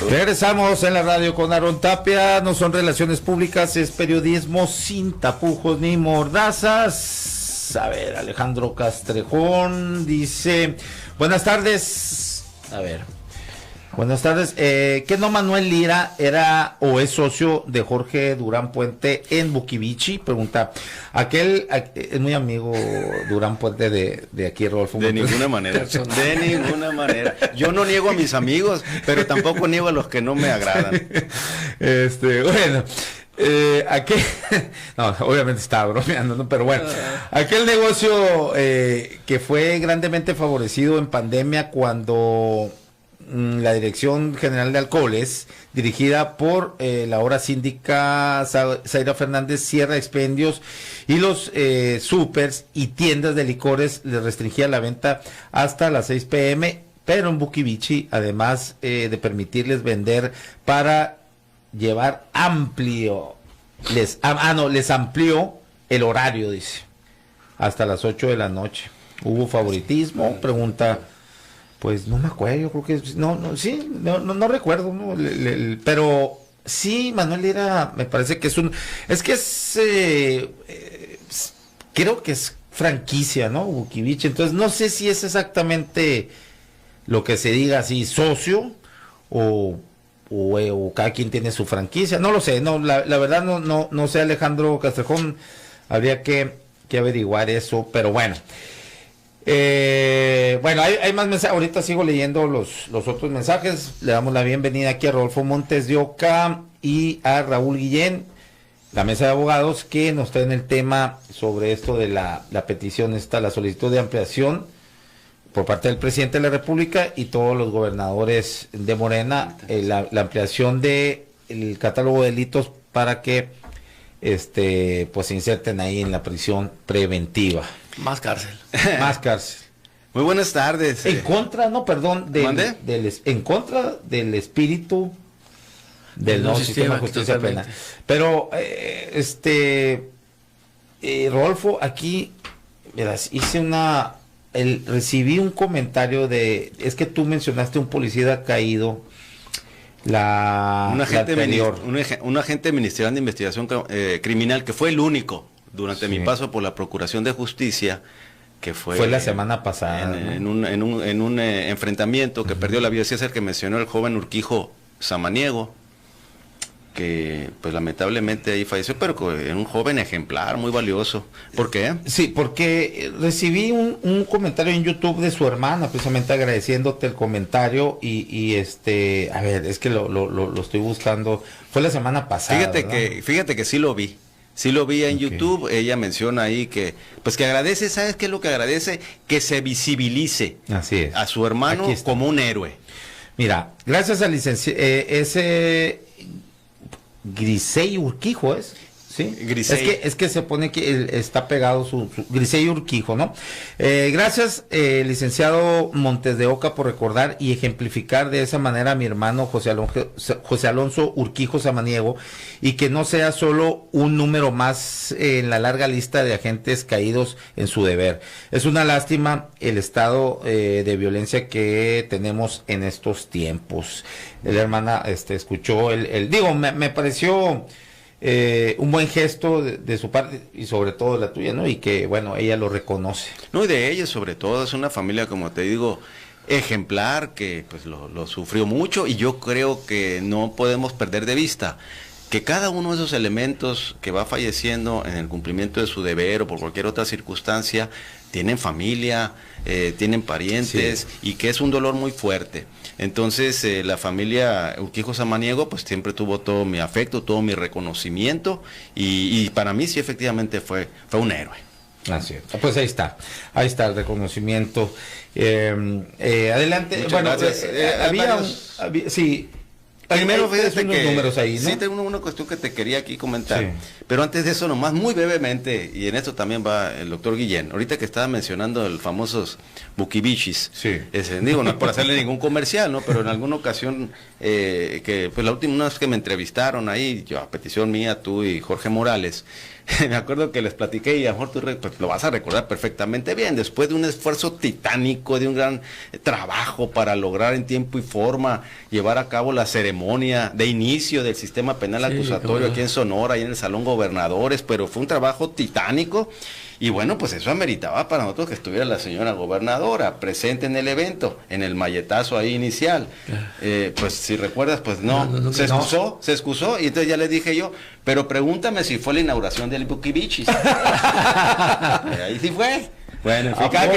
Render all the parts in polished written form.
Regresamos en la radio con Aarón Tapia. No son relaciones públicas, es periodismo sin tapujos ni mordazas. A ver, Alejandro Castrejón dice: buenas tardes. A ver, buenas tardes. ¿Que no Manuel Lira era o es socio de Jorge Durán Puente en Bukivichi? Pregunta. Es muy amigo Durán Puente de aquí, Rodolfo. De ninguna manera. De ninguna manera. Yo no niego a mis amigos, pero tampoco niego a los que no me agradan. Bueno. No, obviamente estaba bromeando, ¿no? Pero bueno, aquel negocio que fue grandemente favorecido en pandemia cuando la Dirección General de Alcoholes, dirigida por la ahora síndica Zaira Fernández, cierra expendios y los supers y tiendas de licores les restringía la venta hasta las 6 p.m., pero en Bukivichi, además de permitirles vender para llevar les amplió el horario, dice, hasta las 8 de la noche. ¿Hubo favoritismo? Pregunta. Pues no me acuerdo, yo creo que no recuerdo, ¿no? Pero sí, Manuel Lira, me parece que creo que es franquicia, ¿no? Bukivichi, entonces no sé si es exactamente lo que se diga así, socio, o cada quien tiene su franquicia, no lo sé, no, la verdad no sé, Alejandro Castrejón, habría que averiguar eso, pero bueno. Bueno, hay más mensajes. Ahorita sigo leyendo los otros mensajes. Le damos la bienvenida aquí a Rodolfo Montes de Oca y a Raúl Guillén, la mesa de abogados, que nos traen el tema sobre esto de la petición, la solicitud de ampliación por parte del presidente de la República y todos los gobernadores de Morena, la ampliación de el catálogo de delitos para que pues se inserten ahí en la prisión preventiva. Más cárcel. Más cárcel. Muy buenas tardes. En contra, en contra del espíritu del nuevo sistema de justicia penal. Pero, Rodolfo, aquí, verás, recibí un comentario es que tú mencionaste un policía caído, un agente ministerial de investigación criminal que fue el único durante mi paso por la Procuración de Justicia, que fue la semana pasada, en un enfrentamiento que perdió la vida. Sí, es el que mencionó el joven Urquijo Samaniego, que pues lamentablemente ahí falleció, pero era un joven ejemplar, muy valioso. ¿Por qué? Sí, porque recibí un comentario en YouTube de su hermana, precisamente agradeciéndote el comentario y a ver, es que lo estoy buscando. Fue la semana pasada. Fíjate que sí lo vi. Sí lo vi en YouTube. Ella menciona ahí que agradece. ¿Sabes qué es lo que agradece? Que se visibilice a su hermano como un héroe. Mira, gracias al licenciado Grisey Urquijo, ¿es? ¿Sí? Grisey. Es que se pone que está pegado su Grisey Urquijo, ¿no? Gracias, licenciado Montes de Oca, por recordar y ejemplificar de esa manera a mi hermano José Alonso Urquijo Samaniego, y que no sea solo un número más en la larga lista de agentes caídos en su deber. Es una lástima el estado de violencia que tenemos en estos tiempos. La hermana escuchó me pareció un buen gesto de su parte y sobre todo la tuya, ¿no? Y que, bueno, ella lo reconoce. No, y de ella sobre todo, es una familia, como te digo, ejemplar, que pues lo sufrió mucho, y yo creo que no podemos perder de vista que cada uno de esos elementos que va falleciendo en el cumplimiento de su deber o por cualquier otra circunstancia, tienen familia, tienen parientes, y que es un dolor muy fuerte. Entonces, la familia Urquijo Samaniego, pues siempre tuvo todo mi afecto, todo mi reconocimiento, y para mí sí, efectivamente fue un héroe. Así es. Pues ahí está el reconocimiento. Adelante. Muchas bueno, gracias. Sí. Primero, fíjate que números ahí, ¿no? Sí, tengo una cuestión que te quería aquí comentar. Sí. Pero antes de eso, nomás muy brevemente, y en esto también va el doctor Guillén, ahorita que estaba mencionando el famosos Bukivichis, digo, no es por hacerle ningún comercial, ¿no? Pero en alguna ocasión, que pues la última vez que me entrevistaron ahí, yo a petición mía, tú y Jorge Morales, me acuerdo que les platiqué y a lo mejor tú pues, lo vas a recordar perfectamente bien, después de un esfuerzo titánico, de un gran trabajo para lograr en tiempo y forma llevar a cabo la ceremonia de inicio del sistema penal acusatorio aquí en Sonora y en el Salón Gobernadores, pero fue un trabajo titánico. Y bueno, pues eso ameritaba para nosotros que estuviera la señora gobernadora presente en el evento, en el malletazo ahí inicial. Pues si recuerdas, pues se excusó, y entonces ya le dije yo, pero pregúntame si fue la inauguración del Bukibichis. Ahí sí fue. Bueno, en fin, cada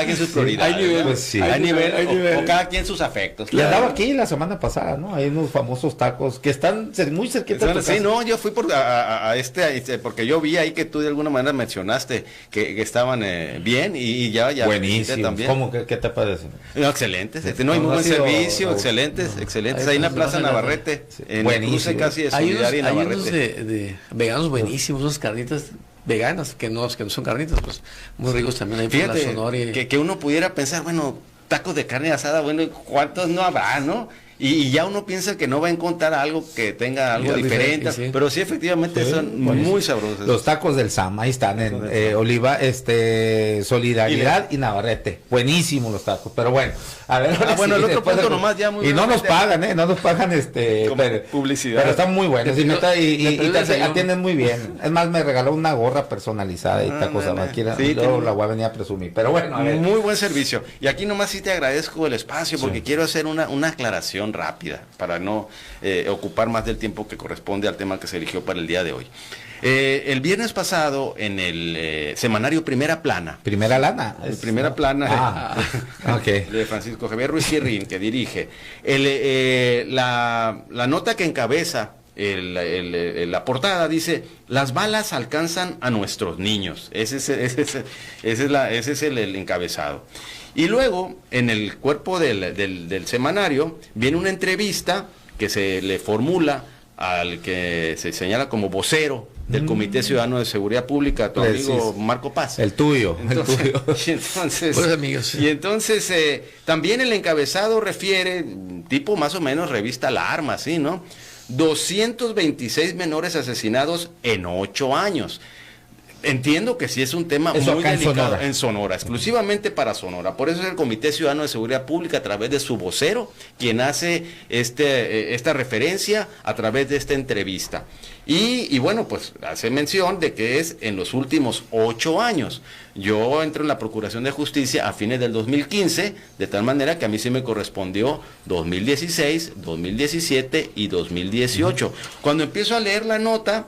quien sus prioridades. Hay nivel, pues, sí. Hay nivel. O cada quien sus afectos. Y andaba aquí la semana pasada, ¿no? Hay unos famosos tacos que están muy cerquita de tu casa. Sí, no, yo fui porque yo vi ahí que tú de alguna manera mencionaste que estaban bien y ya buenísimo. También. ¿Cómo? ¿Qué te parece? No, excelentes. No, hay muy buen servicio, excelentes. Ahí en la Plaza Navarrete, en el cruce casi de Solidaria y Navarrete. Hay unos de veganos buenísimos, unas carnitas veganas, que no son carnitas, pues muy ricos también ahí. Fíjate, por la Sonora que uno pudiera pensar, bueno, tacos de carne asada, bueno, ¿cuántos no habrá, no? Y ya uno piensa que no va a encontrar algo que tenga algo diferente, sí. Pero sí, efectivamente, son muy sabrosos. Los tacos del Sam, ahí están en Solidaridad y Navarrete. Buenísimos los tacos, pero bueno. A ver, bueno, el otro punto nomás ya muy... Y no nos pagan, no nos pagan publicidad. Pero están muy buenos y te atienden muy bien. Es más, me regaló una gorra personalizada y tacos a cualquiera. Yo la voy a venir a presumir, pero bueno, a ver. Muy buen servicio. Y aquí nomás sí te agradezco el espacio porque quiero hacer una aclaración rápida para no ocupar más del tiempo que corresponde al tema que se eligió para el día de hoy. El viernes pasado en el semanario Primera Plana. Primera Lana. Primera Plana okay. De Francisco Javier Ruiz Girrín, que dirige. La nota que encabeza la portada dice: las balas alcanzan a nuestros niños. Ese es el encabezado. Y luego, en el cuerpo del semanario, viene una entrevista que se le formula al que se señala como vocero del Comité Ciudadano de Seguridad Pública, tu amigo Marco Paz. El tuyo. Y entonces también el encabezado refiere, tipo más o menos revista Alarma, ¿sí, no? 226 menores asesinados en 8 años. Entiendo que sí es un tema muy delicado en Sonora, exclusivamente para Sonora. Por eso es el Comité Ciudadano de Seguridad Pública, a través de su vocero, quien hace esta referencia a través de esta entrevista. Y bueno, pues hace mención de que es en los últimos 8 años. Yo entro en la Procuración de Justicia a fines del 2015, de tal manera que a mí sí me correspondió 2016, 2017 y 2018. Cuando empiezo a leer la nota,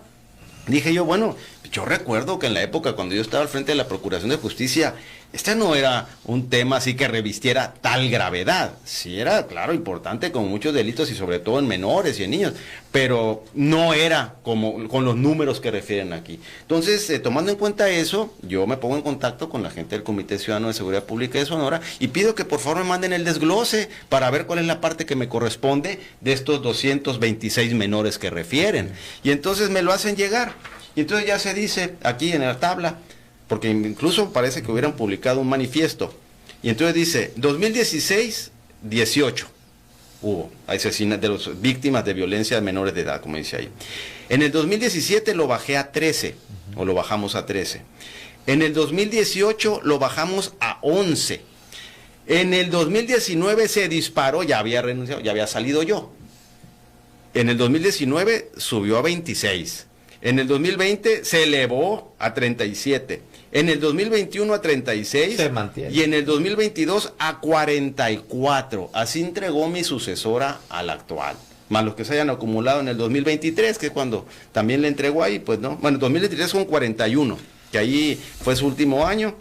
dije yo, bueno, yo recuerdo que en la época cuando yo estaba al frente de la Procuración de Justicia, este no era un tema así que revistiera tal gravedad. Sí era, claro, importante con muchos delitos y sobre todo en menores y en niños, pero no era como con los números que refieren aquí. Entonces, tomando en cuenta eso, yo me pongo en contacto con la gente del Comité Ciudadano de Seguridad Pública de Sonora y pido que por favor me manden el desglose para ver cuál es la parte que me corresponde de estos 226 menores que refieren. Y entonces me lo hacen llegar. Y entonces ya se dice aquí en la tabla, porque incluso parece que hubieran publicado un manifiesto, y entonces dice, 2016, 18 hubo asesinatos de las víctimas de violencia de menores de edad, como dice ahí. En el 2017 lo bajé a 13, o lo bajamos a 13. En el 2018 lo bajamos a 11. En el 2019 se disparó, ya había renunciado, ya había salido yo. En el 2019 subió a 26. En el 2020 se elevó a 37. En el 2021 a 36. Se mantiene. Y en el 2022 a 44. Así entregó mi sucesora al actual. Más los que se hayan acumulado en el 2023, que es cuando también le entregó ahí, pues no. Bueno, el 2023 son 41, que ahí fue su último año.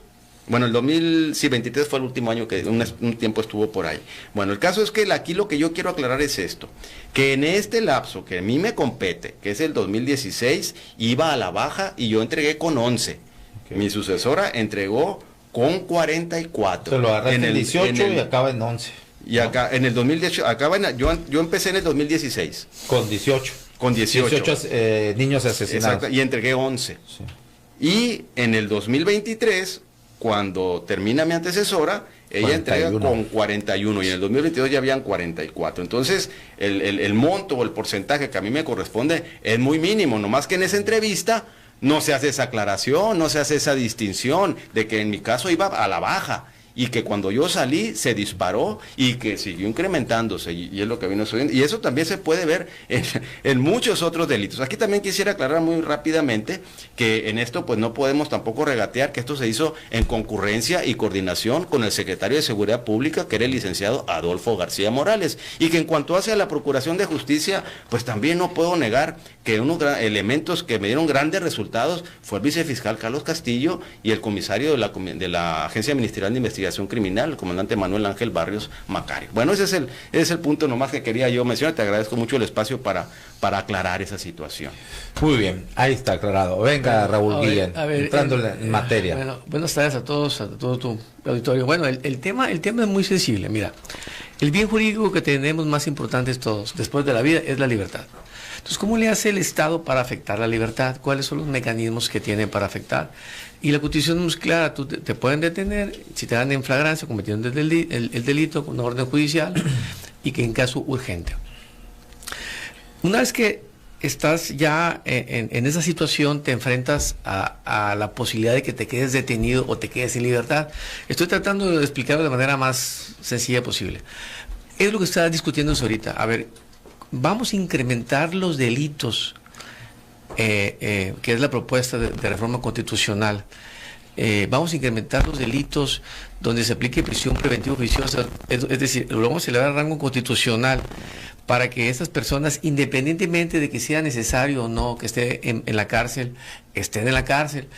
Bueno, el 2023 fue el último año que un tiempo estuvo por ahí. Bueno, el caso es que aquí lo que yo quiero aclarar es esto, que en este lapso que a mí me compete, que es el 2016, iba a la baja y yo entregué con 11. Okay. Mi sucesora entregó con 44. Se lo agarraste en el 18 y acaba en 11. Y acá, en el 2018, yo empecé en el 2016. Con 18. Con 18. 18 niños asesinados. Exacto, y entregué 11. Sí. Y en el 2023... cuando termina mi antecesora, ella 41. Entrega con 41 y en el 2022 ya habían 44. Entonces, el monto o el porcentaje que a mí me corresponde es muy mínimo, nomás que en esa entrevista no se hace esa aclaración, no se hace esa distinción de que en mi caso iba a la baja y que cuando yo salí se disparó y que siguió incrementándose y es lo que vino subiendo. Y eso también se puede ver en muchos otros delitos. Aquí también quisiera aclarar muy rápidamente que en esto pues no podemos tampoco regatear que esto se hizo en concurrencia y coordinación con el secretario de Seguridad Pública, que era el licenciado Adolfo García Morales, y que en cuanto hace a la Procuración de Justicia, pues también no puedo negar que unos elementos que me dieron grandes resultados fue el vicefiscal Carlos Castillo y el comisario de la Agencia Ministerial de Investigación Criminal, el comandante Manuel Ángel Barrios Macario. Bueno, ese es el punto nomás que quería yo mencionar. Te agradezco mucho el espacio para aclarar esa situación. Muy bien, ahí está aclarado. Venga, Raúl Guillén, entrando en materia. Bueno, buenas tardes a todos, a todo tu auditorio. Bueno, el tema es muy sensible. Mira, el bien jurídico que tenemos más importantes todos, después de la vida, es la libertad. Entonces, ¿cómo le hace el Estado para afectar la libertad? ¿Cuáles son los mecanismos que tiene para afectar? Y la Constitución es muy clara, tú te pueden detener si te dan en flagrancia cometiendo el delito con una orden judicial y que en caso urgente. Una vez que estás ya en esa situación, te enfrentas a la posibilidad de que te quedes detenido o te quedes sin libertad. Estoy tratando de explicarlo de manera más sencilla posible. Es lo que está discutiendo ahorita. A ver, vamos a incrementar los delitos, que es la propuesta de reforma constitucional. Vamos a incrementar los delitos donde se aplique prisión preventiva oficiosa, es decir, lo vamos a elevar al rango constitucional para que estas personas, independientemente de que sea necesario o no que esté en la cárcel, estén en la cárcel.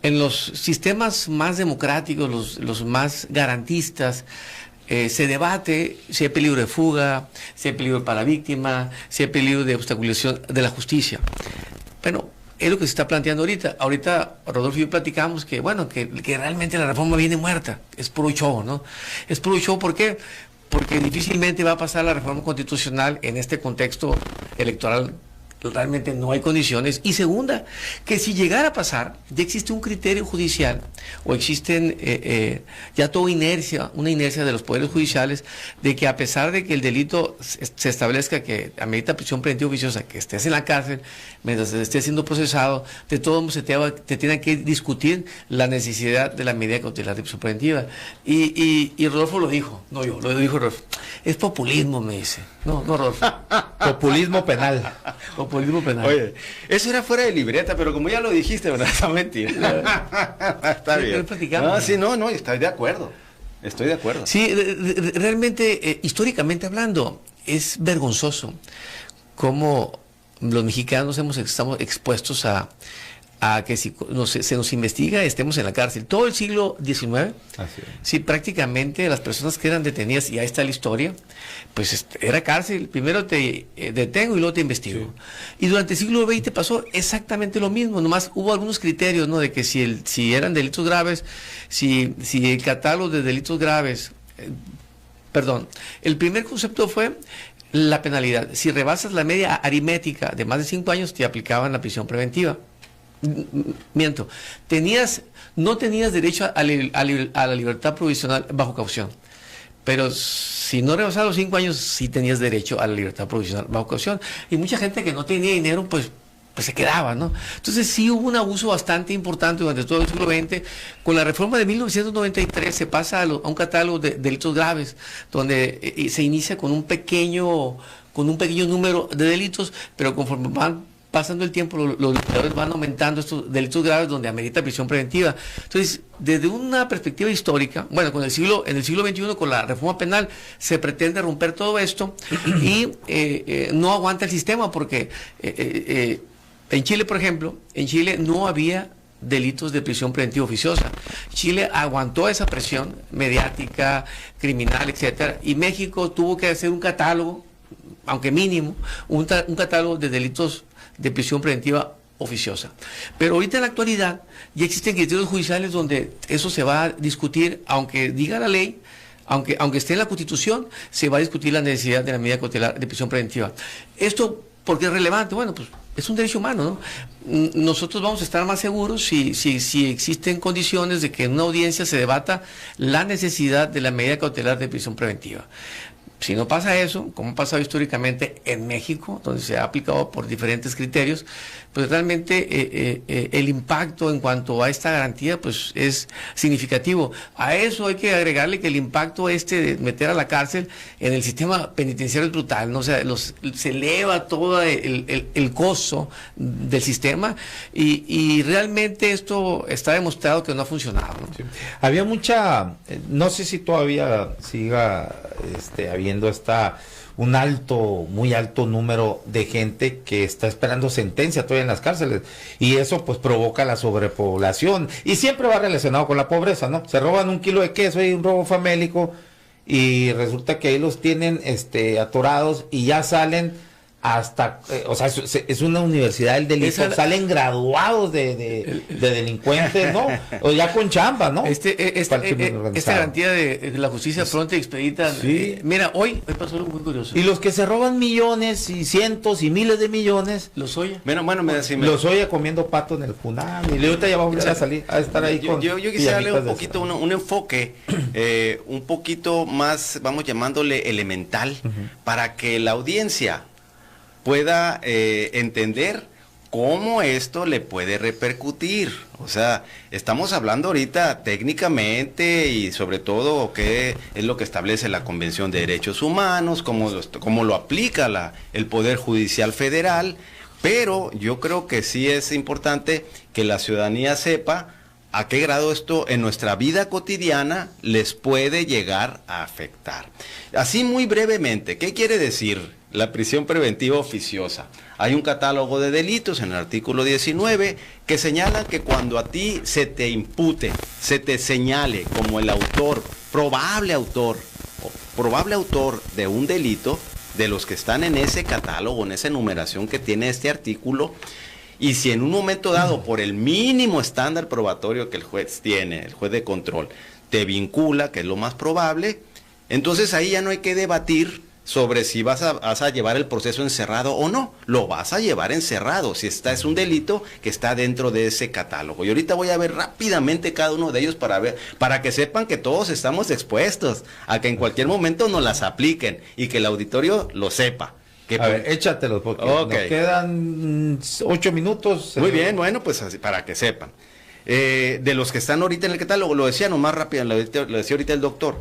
En los sistemas más democráticos, los más garantistas, se debate si hay peligro de fuga, si hay peligro para la víctima, si hay peligro de obstaculización de la justicia. Bueno, es lo que se está planteando ahorita. Ahorita Rodolfo y yo platicamos que, bueno, que realmente la reforma viene muerta. Es puro show, ¿no? Es puro show, ¿por qué? Porque difícilmente va a pasar la reforma constitucional en este contexto electoral. Realmente no hay condiciones. Y segunda, que si llegara a pasar, ya existe un criterio judicial o existen ya toda una inercia de los poderes judiciales de que a pesar de que el delito se establezca que amerita prisión preventiva oficiosa, que estés en la cárcel mientras estés siendo procesado, de todos modos te tiene que discutir la necesidad de la medida cautelar de prisión preventiva. Y Rodolfo lo dijo, no yo, lo dijo Rodolfo. Es populismo, me dice. No, Rodolfo. Populismo penal. Populismo penal. Oye, eso era fuera de libreta, pero como ya lo dijiste, ¿verdad? Está mentira. Está bien. No, sí, no, estoy de acuerdo. Estoy de acuerdo. Sí, realmente, históricamente hablando, es vergonzoso cómo los mexicanos estamos expuestos a que si se nos investiga estemos en la cárcel. Todo el siglo XIX, sí, prácticamente las personas que eran detenidas, y ahí está la historia, pues era cárcel. Primero te detengo y luego te investigo. Sí. Y durante el siglo XX pasó exactamente lo mismo, nomás hubo algunos criterios, ¿no? De que si eran delitos graves, si el catálogo de delitos graves, el primer concepto fue la penalidad. Si rebasas la media aritmética de más de 5 años, te aplicaban la prisión preventiva. Miento, no tenías derecho a la libertad provisional bajo caución, pero si no rebasabas los 5 años sí tenías derecho a la libertad provisional bajo caución, y mucha gente que no tenía dinero pues se quedaba, ¿no? Entonces sí hubo un abuso bastante importante durante todo el siglo XX. Con la reforma de 1993 se pasa a un catálogo de delitos graves, donde se inicia con un pequeño número de delitos, pero conforme van pasando el tiempo, los legisladores van aumentando estos delitos graves donde amerita prisión preventiva. Entonces, desde una perspectiva histórica, bueno, en el siglo XXI, con la reforma penal, se pretende romper todo esto y no aguanta el sistema porque en Chile, por ejemplo, no había delitos de prisión preventiva oficiosa. Chile aguantó esa presión mediática, criminal, etcétera, y México tuvo que hacer un catálogo, aunque mínimo, un catálogo de delitos de prisión preventiva oficiosa. Pero ahorita en la actualidad ya existen criterios judiciales donde eso se va a discutir, aunque diga la ley, aunque esté en la Constitución, se va a discutir la necesidad de la medida cautelar de prisión preventiva. ¿Esto por qué es relevante? Bueno, pues es un derecho humano, ¿no? Nosotros vamos a estar más seguros si existen condiciones de que en una audiencia se debata la necesidad de la medida cautelar de prisión preventiva. Si no pasa eso, como ha pasado históricamente en México, donde se ha aplicado por diferentes criterios, pues realmente el impacto en cuanto a esta garantía pues es significativo. A eso hay que agregarle que el impacto de meter a la cárcel en el sistema penitenciario es brutal, ¿no? O sea, se eleva todo el costo del sistema y realmente esto está demostrado que no ha funcionado, ¿no? Sí. Había mucha, no sé si todavía siga habiendo un muy alto número de gente que está esperando sentencia todavía en las cárceles, y eso pues provoca la sobrepoblación, y siempre va relacionado con la pobreza, ¿no? Se roban 1 kilo de queso y un robo famélico, y resulta que ahí los tienen atorados y ya salen hasta, o sea, es una universidad del delito, salen graduados de delincuentes, ¿no? O ya con chamba, ¿no? Esta garantía de la justicia pronta y expedita. Sí. Mira, hoy pasó algo muy curioso. Y los que se roban millones y cientos y miles de millones, Lozoya. Lozoya comiendo pato en el Funam, y ahorita ya vamos a salir a estar ahí yo quisiera darle un poquito, un enfoque un poquito más, vamos llamándole elemental, para que la audiencia pueda entender cómo esto le puede repercutir. O sea, estamos hablando ahorita técnicamente y sobre todo qué es lo que establece la Convención de Derechos Humanos, cómo lo aplica el Poder Judicial Federal, pero yo creo que sí es importante que la ciudadanía sepa a qué grado esto en nuestra vida cotidiana les puede llegar a afectar. Así muy brevemente, ¿qué quiere decir la prisión preventiva oficiosa? Hay un catálogo de delitos en el artículo 19 que señala que cuando a ti se te impute, se te señale como el autor, probable autor de un delito, de los que están en ese catálogo, en esa enumeración que tiene este artículo, y si en un momento dado, por el mínimo estándar probatorio que el juez tiene, el juez de control, te vincula, que es lo más probable, entonces ahí ya no hay que debatir sobre si vas a llevar el proceso encerrado o no. Lo vas a llevar encerrado si es un delito que está dentro de ese catálogo. Y ahorita voy a ver rápidamente cada uno de ellos para que sepan que todos estamos expuestos a que en cualquier momento nos las apliquen y que el auditorio lo sepa. A ver, échatelos porque nos quedan 8 minutos. Muy bien, bueno, pues así, para que sepan. De los que están ahorita en el catálogo, lo decía nomás rápido, lo decía ahorita el doctor.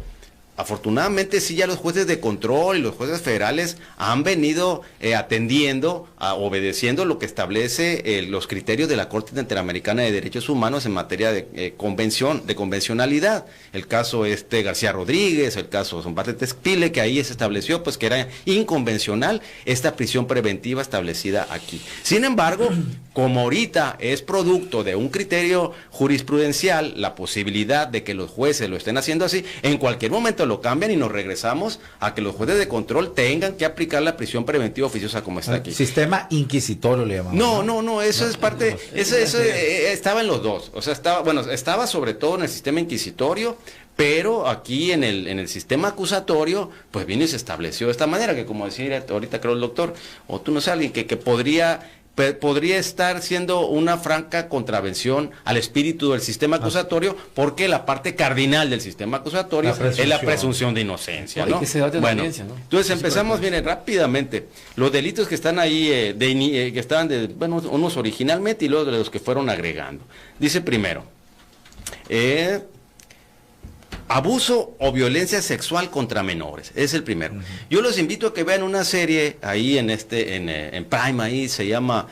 Afortunadamente sí, ya los jueces de control y los jueces federales han venido atendiendo, obedeciendo lo que establece los criterios de la Corte Interamericana de Derechos Humanos en materia de convencionalidad. El caso García Rodríguez, el caso Zomparte Tespile, que ahí se estableció pues que era inconvencional esta prisión preventiva establecida aquí. Sin embargo, como ahorita es producto de un criterio jurisprudencial, la posibilidad de que los jueces lo estén haciendo así, en cualquier momento lo cambian y nos regresamos a que los jueces de control tengan que aplicar la prisión preventiva oficiosa como está aquí. Sistema inquisitorio le llamamos. No, eso es parte, eso estaba en los dos, o sea, estaba sobre todo en el sistema inquisitorio, pero aquí en el sistema acusatorio, pues vino y se estableció de esta manera, que como decía ahorita creo el doctor, o tú no sé, alguien que podría estar siendo una franca contravención al espíritu del sistema acusatorio, porque la parte cardinal del sistema acusatorio es la presunción de inocencia, ¿no? Bueno, entonces empezamos, miren, rápidamente, los delitos que están ahí, que estaban unos originalmente y luego de los que fueron agregando. Dice primero, abuso o violencia sexual contra menores, es el primero. Yo los invito a que vean una serie ahí en Prime, ahí se llama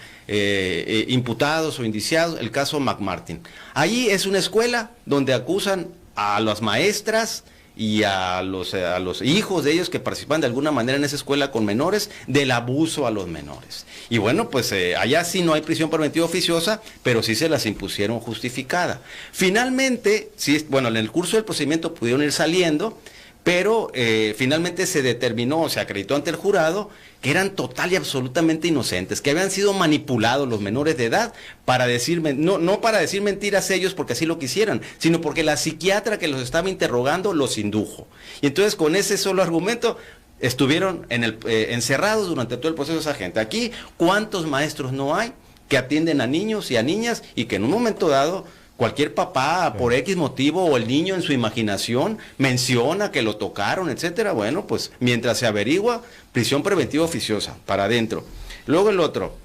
Imputados o Indiciados, el caso McMartin. Ahí es una escuela donde acusan a las maestras y a los hijos de ellos que participan de alguna manera en esa escuela con menores, del abuso a los menores. Y bueno, pues allá sí no hay prisión preventiva oficiosa, pero sí se las impusieron justificada. Finalmente, sí, bueno, en el curso del procedimiento pudieron ir saliendo, pero finalmente se determinó, se acreditó ante el jurado que eran total y absolutamente inocentes, que habían sido manipulados los menores de edad para decir, no para decir mentiras ellos porque así lo quisieran, sino porque la psiquiatra que los estaba interrogando los indujo. Y entonces con ese solo argumento estuvieron encerrados durante todo el proceso de esa gente. Aquí, ¿cuántos maestros no hay que atienden a niños y a niñas y que en un momento dado Cualquier papá, por X motivo, o el niño en su imaginación menciona que lo tocaron, etcétera. Bueno, pues mientras se averigua, prisión preventiva oficiosa, para adentro. Luego el otro,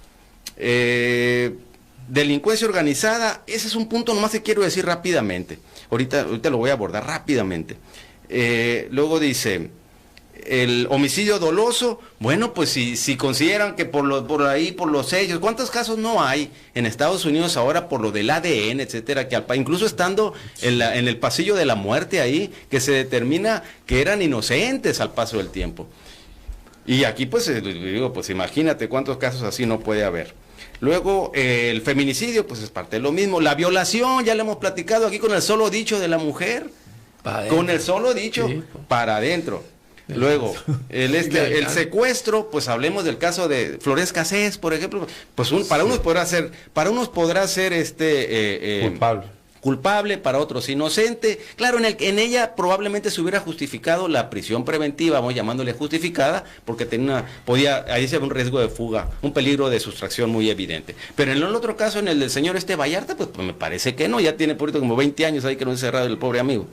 delincuencia organizada, ese es un punto nomás que quiero decir rápidamente. Ahorita lo voy a abordar rápidamente. Luego dice, el homicidio doloso, bueno, pues si consideran que por los sellos, ¿cuántos casos no hay en Estados Unidos ahora por lo del ADN, etcétera, que incluso estando en el pasillo de la muerte ahí, que se determina que eran inocentes al paso del tiempo? Y aquí pues digo, pues imagínate cuántos casos así no puede haber. Luego el feminicidio, pues es parte de lo mismo. La violación, ya lo hemos platicado aquí con el solo dicho de la mujer, con el solo dicho, sí, para adentro. Luego, el secuestro, pues hablemos del caso de Flores Cassés, por ejemplo, pues para unos podrá ser culpable, para otros inocente. Claro, en ella probablemente se hubiera justificado la prisión preventiva, vamos llamándole justificada, porque ahí se ve un riesgo de fuga, un peligro de sustracción muy evidente. Pero en el otro caso, en el del señor Vallarta, pues me parece que no, ya tiene por ahí como 20 años ahí que no es encerrado el pobre amigo.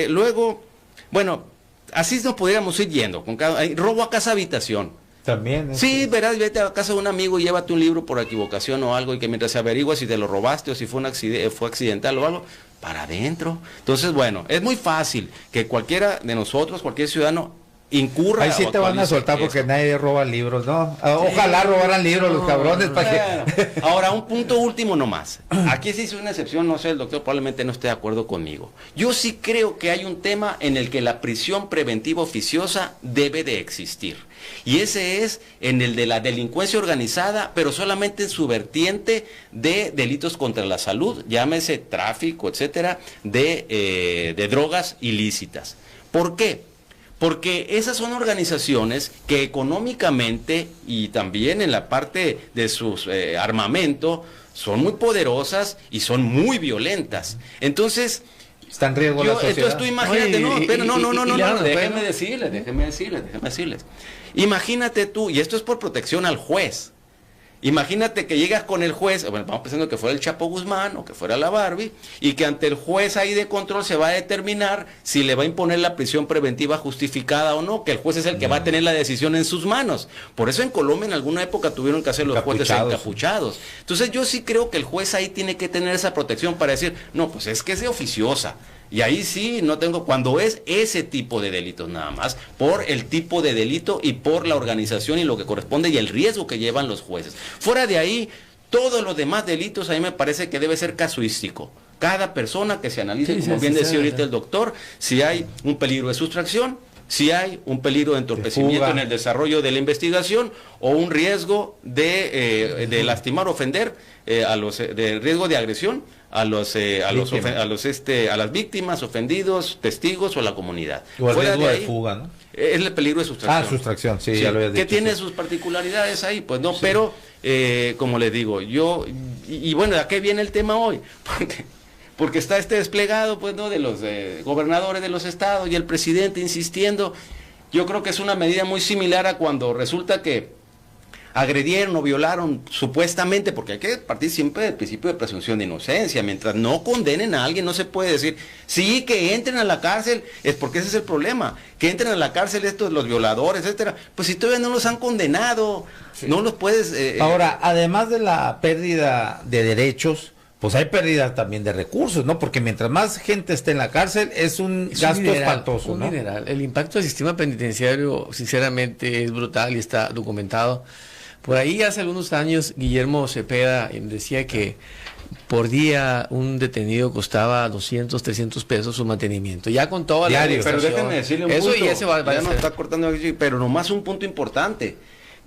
Luego, bueno, así nos podríamos ir yendo, robo a casa habitación. También. Sí, verás, vete a casa de un amigo y llévate un libro por equivocación o algo, y que mientras se averigua si te lo robaste o si fue fue accidental o algo, para adentro. Entonces, bueno, es muy fácil que cualquiera de nosotros, cualquier ciudadano, incurra. Ahí sí te van a soltar porque nadie roba libros, ¿no? Ojalá robaran libros los cabrones. Ahora, un punto último nomás. Aquí sí hizo una excepción, no sé, el doctor probablemente no esté de acuerdo conmigo. Yo sí creo que hay un tema en el que la prisión preventiva oficiosa debe de existir. Y ese es en el de la delincuencia organizada, pero solamente en su vertiente de delitos contra la salud, llámese tráfico, etcétera, de drogas ilícitas. ¿Por qué? Porque esas son organizaciones que económicamente y también en la parte de sus armamento son muy poderosas y son muy violentas. Entonces, está en riesgo la sociedad. Entonces tú imagínate, déjeme decirles. Imagínate tú, y esto es por protección al juez. Imagínate que llegas con el juez, bueno, vamos pensando que fuera el Chapo Guzmán o que fuera la Barbie, y que ante el juez ahí de control se va a determinar si le va a imponer la prisión preventiva justificada o no, que el juez es el que va a tener la decisión en sus manos. Por eso en Colombia en alguna época tuvieron que hacer los jueces encapuchados. Entonces yo sí creo que el juez ahí tiene que tener esa protección para decir, no, pues es que es de oficiosa. Y ahí sí, no tengo, cuando es ese tipo de delitos nada más, por el tipo de delito y por la organización y lo que corresponde y el riesgo que llevan los jueces. Fuera de ahí, todos los demás delitos a mí me parece que debe ser casuístico. Cada persona que se analice, como bien decía ahorita el doctor, si hay un peligro de sustracción, si hay un peligro de entorpecimiento en el desarrollo de la investigación o un riesgo de lastimar o ofender, de riesgo de agresión a las víctimas, ofendidos, testigos o a la comunidad. O el riesgo de fuga, ¿no? Es el peligro de sustracción. Sustracción, sí, ya lo habías dicho. Que tiene sus particularidades ahí, pues no, sí. Pero como les digo, y bueno, ¿a qué viene el tema hoy? Porque está este desplegado, pues, ¿no?, de los gobernadores de los estados y el presidente insistiendo. Yo creo que es una medida muy similar a cuando resulta que agredieron o violaron supuestamente, porque hay que partir siempre del principio de presunción de inocencia. Mientras no condenen a alguien, no se puede decir, sí, que entren a la cárcel, es porque ese es el problema, que entren a la cárcel estos, los violadores, etcétera. Pues si todavía no los han condenado, sí, no los puedes... Ahora, además de la pérdida de derechos, pues hay pérdida también de recursos, ¿no? Porque mientras más gente esté en la cárcel, es un gasto espantoso, ¿no? El impacto del sistema penitenciario, sinceramente, es brutal y está documentado. Por ahí hace algunos años Guillermo Cepeda decía que por día un detenido costaba 200, 300 pesos su mantenimiento. Ya con toda la Pero déjenme decirle un punto, ya no está cortando aquí, pero nomás un punto importante,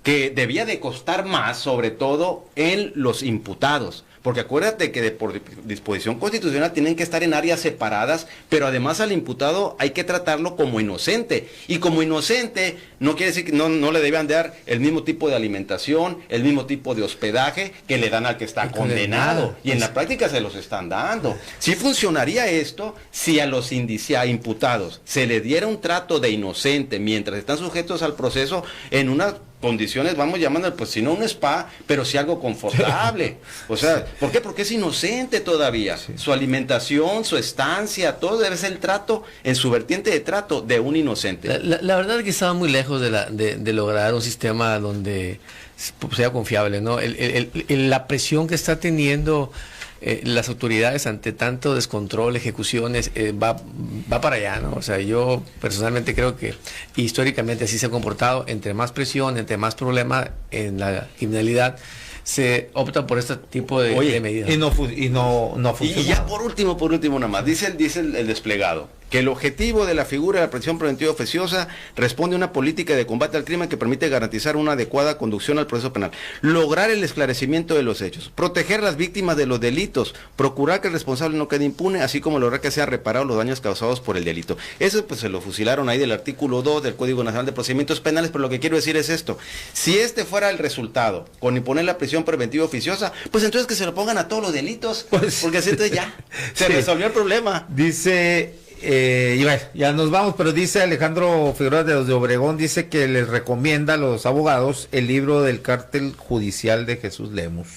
que debía de costar más, sobre todo en los imputados. Porque acuérdate que por disposición constitucional tienen que estar en áreas separadas, pero además al imputado hay que tratarlo como inocente. Y como inocente no quiere decir que no le debían dar el mismo tipo de alimentación, el mismo tipo de hospedaje que le dan al que está condenado. Y en la práctica se los están dando. Sí funcionaría esto si a los imputados se les diera un trato de inocente mientras están sujetos al proceso en una condiciones, vamos llamando, pues si no un spa, pero sí algo confortable. O sea, ¿por qué? Porque es inocente todavía. Sí. Su alimentación, su estancia, todo debe ser el trato, en su vertiente de trato de un inocente. La verdad es que estaba muy lejos de lograr un sistema donde sea confiable, ¿no? La presión que está teniendo las autoridades ante tanto descontrol, ejecuciones, va para allá, ¿no? O sea, yo personalmente creo que históricamente así se ha comportado. Entre más presión, entre más problema en la criminalidad, se opta por este tipo de medidas. Y no funciona. Y ya por último nada más, dice el desplegado, que el objetivo de la figura de la prisión preventiva oficiosa responde a una política de combate al crimen que permite garantizar una adecuada conducción al proceso penal, lograr el esclarecimiento de los hechos, proteger a las víctimas de los delitos, procurar que el responsable no quede impune, así como lograr que sea reparado los daños causados por el delito. Eso pues se lo fusilaron ahí del artículo 2 del Código Nacional de Procedimientos Penales, pero lo que quiero decir es esto: si este fuera el resultado, con imponer la prisión preventiva oficiosa, pues entonces que se lo pongan a todos los delitos, pues, porque así entonces ya se resolvió el problema. Dice... y bueno, ya nos vamos, pero dice Alejandro Figueroa de los de Obregón, dice que les recomienda a los abogados el libro del cártel judicial de Jesús Lemus.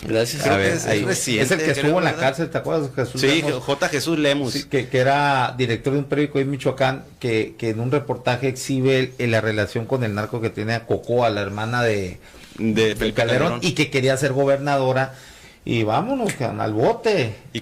Gracias. A ver, es el que estuvo en la cárcel, ¿te acuerdas? Jesús Lemus. J. Jesús Lemus. Sí, que era director de un periódico en Michoacán, que en un reportaje exhibe la relación con el narco que tiene a Cocoa, la hermana de Felipe Calderón, y que quería ser gobernadora. Y vámonos al bote. Y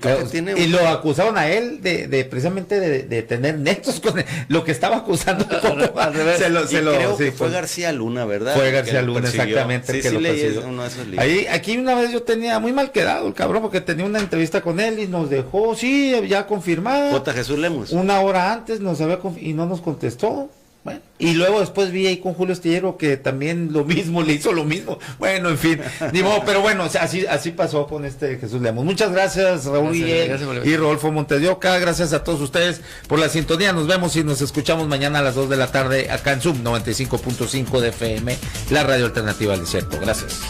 lo acusaron a él de precisamente de tener nexos con lo que estaba acusando. Creo que fue García Luna, ¿verdad? Fue García Luna, exactamente. Sí, sí, leí uno de esos libros. Aquí una vez yo tenía muy mal quedado el cabrón, porque tenía una entrevista con él y nos dejó, sí, ya confirmada. J. Jesús Lemus. Una hora antes y no nos contestó. Bueno, y luego después vi ahí con Julio Astillero que también le hizo lo mismo. Bueno, en fin, ni modo, pero bueno, o sea, así pasó con Jesús Lemus. Muchas gracias, Raúl y Rodolfo Montes de Oca. Gracias a todos ustedes por la sintonía. Nos vemos y nos escuchamos mañana a las 2 de la tarde acá en Zoom 95.5 de FM, la radio alternativa del desierto. Gracias.